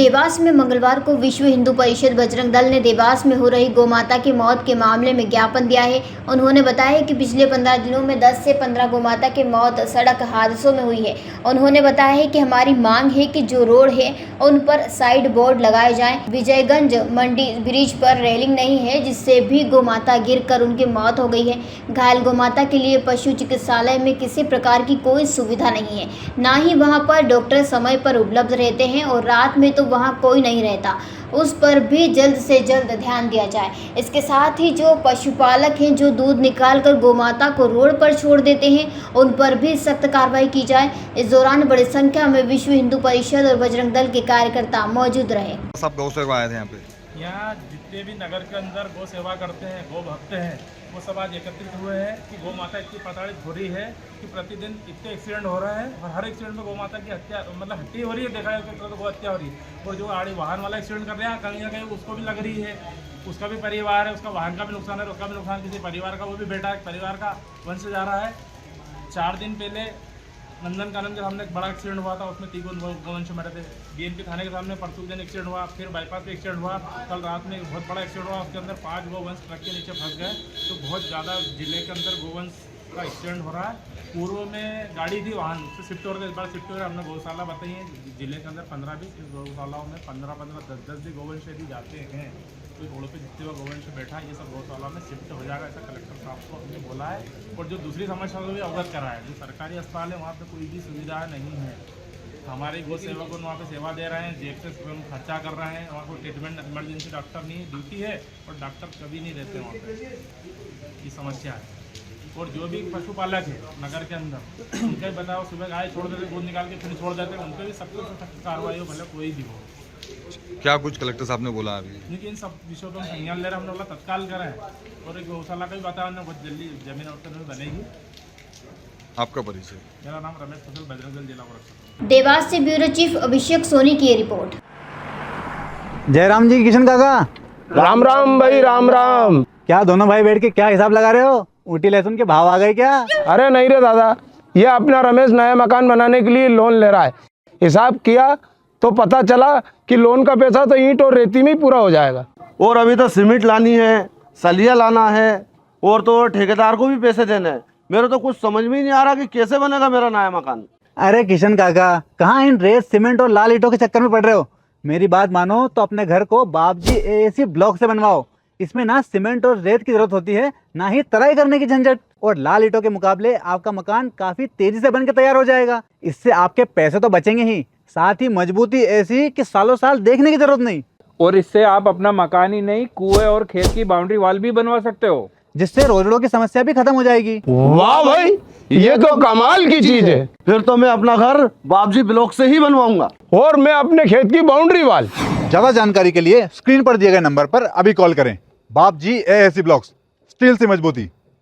देवास में मंगलवार को विश्व हिंदू परिषद बजरंग दल ने देवास में हो रही गौमाता की मौत के मामले में ज्ञापन दिया है। उन्होंने बताया कि पिछले 15 दिनों में 10 से 15 गौमाता की मौत सड़क हादसों में हुई है। उन्होंने बताया है कि हमारी मांग है कि जो रोड है उन पर साइड बोर्ड लगाए जाएं। विजयगंज मंडी ब्रिज पर रेलिंग नहीं है, जिससे भी गौमाता गिरकर उनकी मौत हो गई है। घायल गौमाता के लिए पशु चिकित्सालय में किसी प्रकार की कोई सुविधा नहीं है, ना ही वहां पर डॉक्टर समय पर उपलब्ध रहते हैं और रात में तो वहां कोई नहीं रहता। उस पर भी जल्द से जल्द ध्यान दिया जाए। इसके साथ ही जो पशुपालक हैं जो दूध निकाल कर गौमाता को रोड पर छोड़ देते हैं, उन पर भी सख्त कार्रवाई की जाए। इस दौरान बड़ी संख्या में विश्व हिंदू परिषद और बजरंग दल के कार्यकर्ता मौजूद रहे। सब गौ सेवा आए थे यहाँ पे। यहाँ जितने भी नगर के अंदर गौ सेवा करते हैं, गौ भक्त हैं, वो सब आज एकत्रित हुए हैं कि गौ माता इतनी प्रताड़ित हो रही है कि प्रतिदिन इतने एक्सीडेंट हो रहे हैं और हर एक्सीडेंट में गौ माता की हत्या, मतलब हत्या हो रही है। देखा जाए तो गौ हत्या हो रही है। और जो आड़ी वाहन वाला एक्सीडेंट कर रहा है, कहीं ना कहीं उसको भी लग रही है। उसका भी परिवार है, उसका वाहन का भी नुकसान है, उसका भी नुकसान किसी परिवार का, वो भी बेटा है, परिवार का वंश जा रहा है। 4 दिन पहले नंदन कानन के सामने एक बड़ा एक्सीडेंट हुआ था, उसमें 3 गौवंश मरे थे। बीएनपी थाने के सामने परसों दिन एक्सीडेंट हुआ, फिर बाईपास पे एक्सीडेंट हुआ। कल रात में एक बहुत बड़ा एक्सीडेंट हुआ, उसके अंदर 5 गौवंश ट्रक के नीचे फंस गए। तो बहुत ज़्यादा जिले के अंदर गौवंश का एक्सीडेंट हो रहा है। पूर्व में गाड़ी थी, वाहन से शिफ्ट हो रहे थे, इस बार शिफ्ट हो रहे। हमने गौशाला बताई है जिले के अंदर 15-20 गौशालाओं में 15-15, 10-10 भी गौवंश यदि जाते हैं तो रोड पे जितने हुआ गौवंश बैठा है, ये सब गौशाला में शिफ्ट हो जाएगा, ऐसा कलेक्टर साहब को हमने बोला है। और जो दूसरी समस्या को भी अवगत करा है, जो सरकारी अस्पताल है वहाँ पे कोई भी सुविधा नहीं है। हमारे गौ सेवक वहाँ पे सेवा दे रहे हैं, जेब से खर्चा कर रहे हैं। वहाँ कोई ट्रीटमेंट इमरजेंसी डॉक्टर नहीं, ड्यूटी है और डॉक्टर कभी नहीं रहते वहाँ पे। ये समस्या है। और जो भी पशुपालक है नगर के अंदर, उनका बताओ, सुबह गाय छोड़ देते, दूध निकाल के फिर छोड़ देते, उन पर भी सख्त से सख्त कार्रवाई हो, भले कोई भी हो। क्या कुछ कलेक्टर साहब ने बोला अभी? लेकिन इन सब विषयों पर संज्ञान ले रहे, हमने बोला तत्काल करें। और एक गौशाला का भी बताया हमने, बहुत जल्दी जमीन और बनेगी। आपका परिचय? मेरा नाम रमेश फसल, बजरंग दल जिला प्रमुख। देवास से ब्यूरो चीफ अभिषेक सोनी की रिपोर्ट। जयराम जी, किशन काका, राम राम भाई, राम राम। क्या दोनों भाई बैठ के क्या हिसाब लगा रहे हो? ऊटी लहसुन के भाव आ गए क्या? अरे नहीं रे दादा, ये अपना रमेश नया मकान बनाने के लिए लोन ले रहा है। हिसाब किया तो पता चला कि लोन का पैसा तो ईंट और रेती में ही पूरा हो जाएगा। और अभी तो सीमेंट लानी है, सलिया लाना है, और तो ठेकेदार को भी पैसे देने हैं। मेरे तो कुछ समझ में ही नहीं आ रहा कि कैसे बनेगा मेरा नया मकान। अरे किशन काका, कहाँ इन रेत सीमेंट और लाल ईंटों के चक्कर में पड़ रहे हो? मेरी बात मानो तो अपने घर को बाबजी एएसी ब्लॉक से बनवाओ। इसमें ना सीमेंट और रेत की जरूरत होती है, ना ही तराई करने की झंझट। और लाल ईंटों के मुकाबले आपका मकान काफी तेजी से बनकर तैयार हो जाएगा। इससे आपके पैसे तो बचेंगे ही, साथ ही मजबूती ऐसी कि सालों साल देखने की जरूरत नहीं। और इससे आप अपना मकान ही नहीं, कुएं और खेत की बाउंड्री वॉल भी बनवा सकते हो, जिससे रोजड़ों की समस्या भी खत्म हो जाएगी। वाह भाई, ये तो कमाल की चीज है। फिर तो मैं अपना घर बाबजी ब्लॉक से ही बनवाऊंगा। और मैं अपने खेत की बाउंड्री वाल। ज्यादा जानकारी के लिए स्क्रीन पर दिए गए नंबर पर अभी कॉल करें। बाबजी एएसी ब्लॉक्स, स्टील से मजबूती।